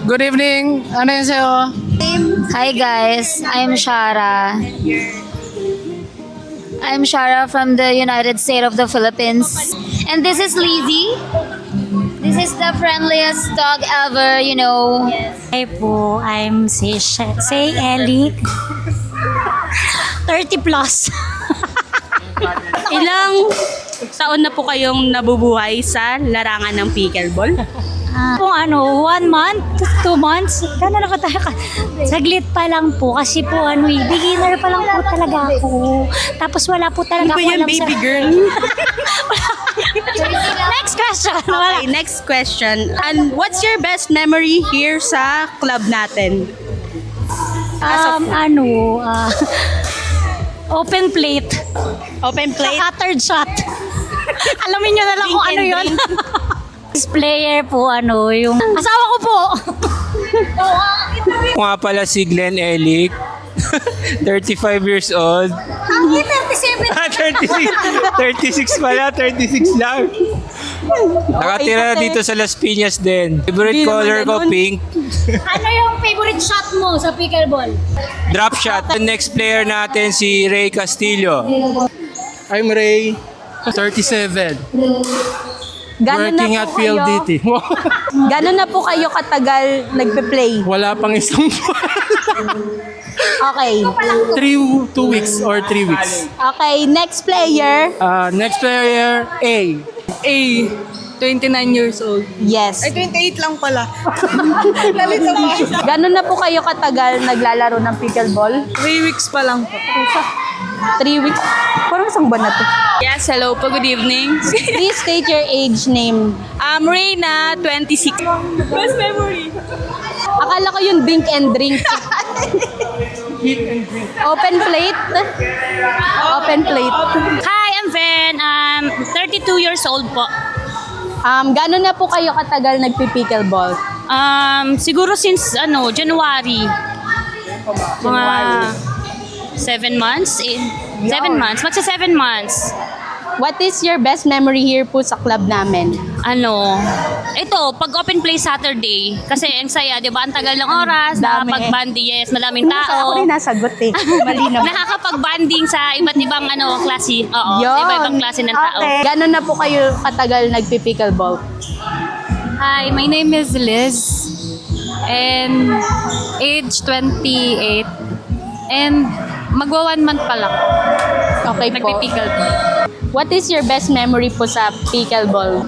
Good evening. 안녕하세요. Hi guys, I'm Shara. I'm Shara from the United States of the Philippines. And this is Lizzie. This is the friendliest dog ever, you know. Hi po, I'm say Ellie. 30 plus. Ilang taon na po kayong nabubuhay sa larangan ng pickleball? Kung 1 month, 2 months, gano'n na pa tayo saglit pa lang po kasi po beginner pa lang po talaga ako. Tapos wala po talaga Ano ba ako yan, alam baby sa... girl? Next question. Okay, next question. And what's your best memory here sa club natin? Open plate. Open plate? Saka third shot. Alamin nyo na lang kung Drink ano and yun. drink. This player po, yung asawa ko po. Ako nga pala si Glenn Elick, 35 years old. Ang 37. 36 pala, 36 lang. Nakatira dito sa Las Piñas din. Favorite color ko, pink. Ano yung favorite shot mo sa pickleball? Drop shot. The next player natin si Ray Castillo. I'm Ray, 37. Working at PLDT. Gano'n na po kayo katagal nagpe-play? Wala pang isang buwan. Okay. 2 weeks or 3 weeks. Okay, next player. Next player, A. A, 29 years old. Yes. 28 lang pala. Gano'n na po kayo katagal naglalaro ng pickleball? 3 weeks pa lang po. 3 weeks? Parang isang buwan na to. Yes, hello po. Good evening. Please state your age name. Reina, 26. Best memory. Akala ko yung drink and drink. Open plate? Open plate. Hi, I'm Ven. 32 years old po. Gano'n na po kayo katagal nagpi-pickleball? Siguro since January. Mga 7 months? 7 months. Magsa 7 months. What is your best memory here po sa club namin? Ito, pag open play Saturday, kasi ang saya, di ba? Ang tagal ng oras, Dami. nakakapag-banding, yes, maraming Ako tao. rin nasagot eh. Mali naman. Nakakapag-banding sa iba't ibang klase. Oo, sa Yun. iba't ibang klase ng tao. Okay. Gano'n na po kayo katagal nagpi-pickleball? Hi, my name is Liz and age 28 and magwa 1 month pa lang. Okay po. Nagpipickleball. What is your best memory po sa pickleball?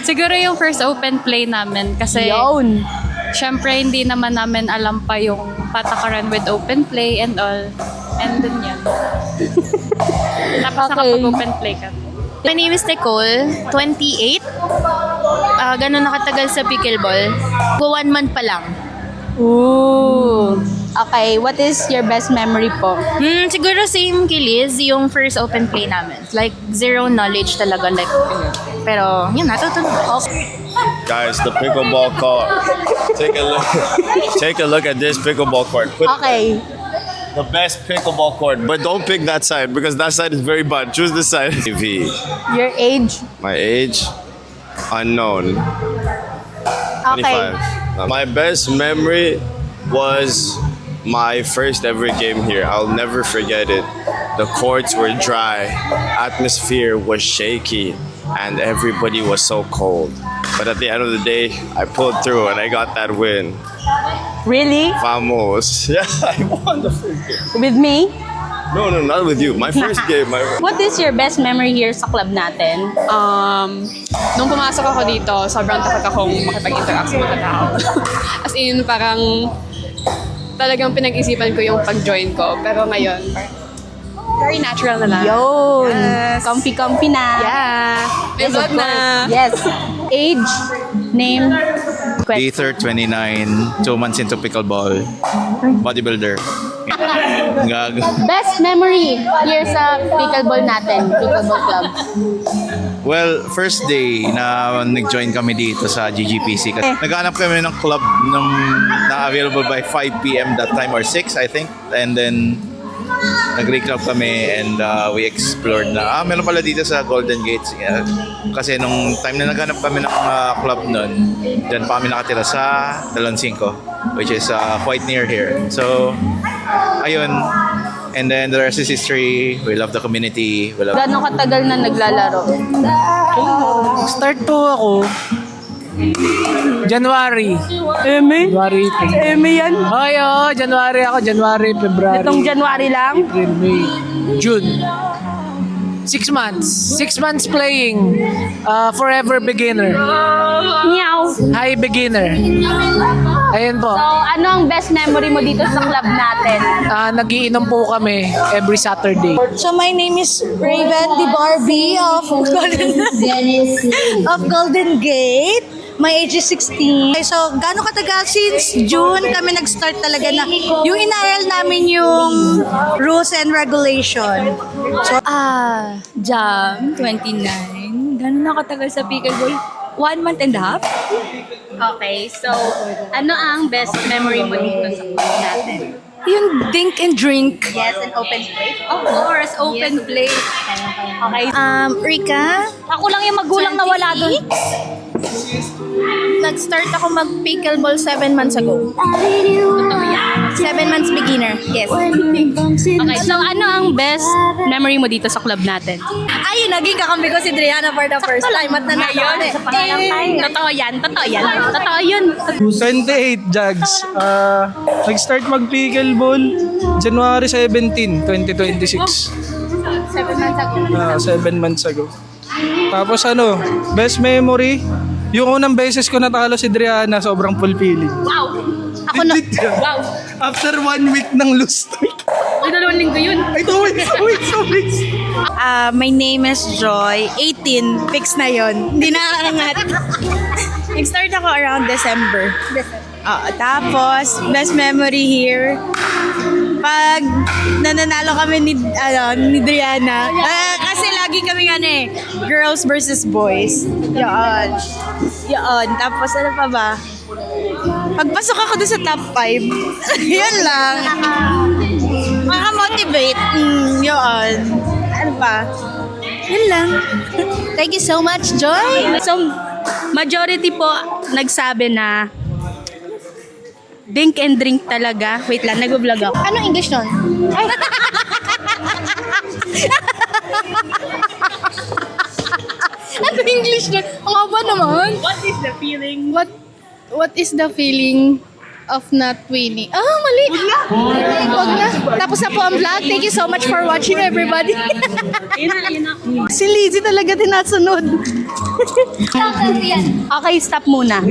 Siguro yung first open play namin kasi Yun. syempre hindi naman namin alam pa yung patakaran with open play and all. And dun yun. Tapos Okay. nakapag-open play ka. My name is Nicole, 28. Gano'n nakatagal sa pickleball? 1 month pa lang. Ooh. Okay, what is your best memory po? Siguro same kay Liz, yung first open play namin. Like, zero knowledge talaga. Like, pero, yun, natutunan. Okay. Guys, the pickleball court. Take a look. Take a look at this pickleball court. Put Okay. the best pickleball court, but don't pick that side because that side is very bad. Choose this side. TV. Your age? My age, unknown. Okay. 25. My best memory was my first ever game here. I'll never forget it. The courts were dry, atmosphere was shaky, and everybody was so cold. But at the end of the day, I pulled through and I got that win. Really? Vamos. Yeah, I won the first game. With me? No, not with you. My first game. What is your best memory here sa club natin? Nung pumasok ako dito, sobrang takot akong makipag-interact sa mga tao. As in, parang talagang pinag-isipan ko yung pag-join ko. Pero ngayon, very natural na lang. Yun. Yes. Comfy-comfy na. Yeah. May Yes, of vlog na. course. Yes. Age, name, question. Ether 29, 2 months into pickleball. Bodybuilder. Gag. Best memory here sa pickleball natin, pickleball club. Well, first day na nag-join kami dito sa GGPC. Kasi naghanap kami ng club na available by 5 p.m. that time or 6, I think. And then nag-reclub kami and we explored na, meron pala dito sa Golden Gates. Kasi nung time na naghanap kami ng club nun, dyan pa kami nakatira sa Talon 5, which is quite near here. So, ayun. And then the rest is history. We love the community. We love Gano'ng katagal na naglalaro? Start po ako. January. Eme? January. Eme yan? Ay, oo. January ako. January, February. Itong January lang? April, May, June. 6 months. 6 months playing. Forever beginner. Meow. High beginner. Ayun po. So, ano ang best memory mo dito sa club natin? Nagiinom po kami every Saturday. So my name is Raven the Barbie of Golden Gate. My age is 16. So, gaano katagal? Since June kami nag-start talaga na yung inaral namin yung rules and regulation. So, Jam, 29. Gano'n na katagal sa pickleball? 1 month and a half? Okay, so ano ang best memory mo dito sa club natin? Yung dink and drink. Yes, an open plate. Of course, open plate. Okay. Rika? ako lang yung magulang na wala doon. Nag-start ako mag-pickleball 7 months ago. 7 months beginner. Yes. Okay, so ano ang best memory mo dito sa club natin? Ayun, naging kakambi ko si Driana for the first time at nanalo kami. Totoo yan, totoo yan. Totoo yun. 28 jugs. Nag-start mag-pickleball January 17, 2026. 7 months ago. 7 months ago. Tapos best memory, yung unang beses ko natalo si Driana, sobrang fulfilling. Wow! Ako na. Wow! After 1 week ng lose streak. Ay, 2 linggo yun. Ay, 2 weeks. My name is Joy. 18. Fix na yon. Hindi na angat. Nag-start ako around December. Tapos, best memory here, pag nananalo kami ni Driana, kasi lagi kami girls versus boys. Yun. Tapos ano pa ba? Pagpasok ako doon sa top 5, yun lang. Makamotivate. Yun. Ano pa? Yun lang. Thank you so much, Joy. So, majority po nagsabi na dink and drink talaga. Wait lang, nag-vlog ako. Anong English nun? Ano English nun? Ang haba naman. What is the feeling? What is the feeling of not winning? Mali. Wag na. Tapos na po ang vlog. Thank you so much for watching, everybody. Yun na. Si Lizzie talaga tinasunod. Okay, stop muna.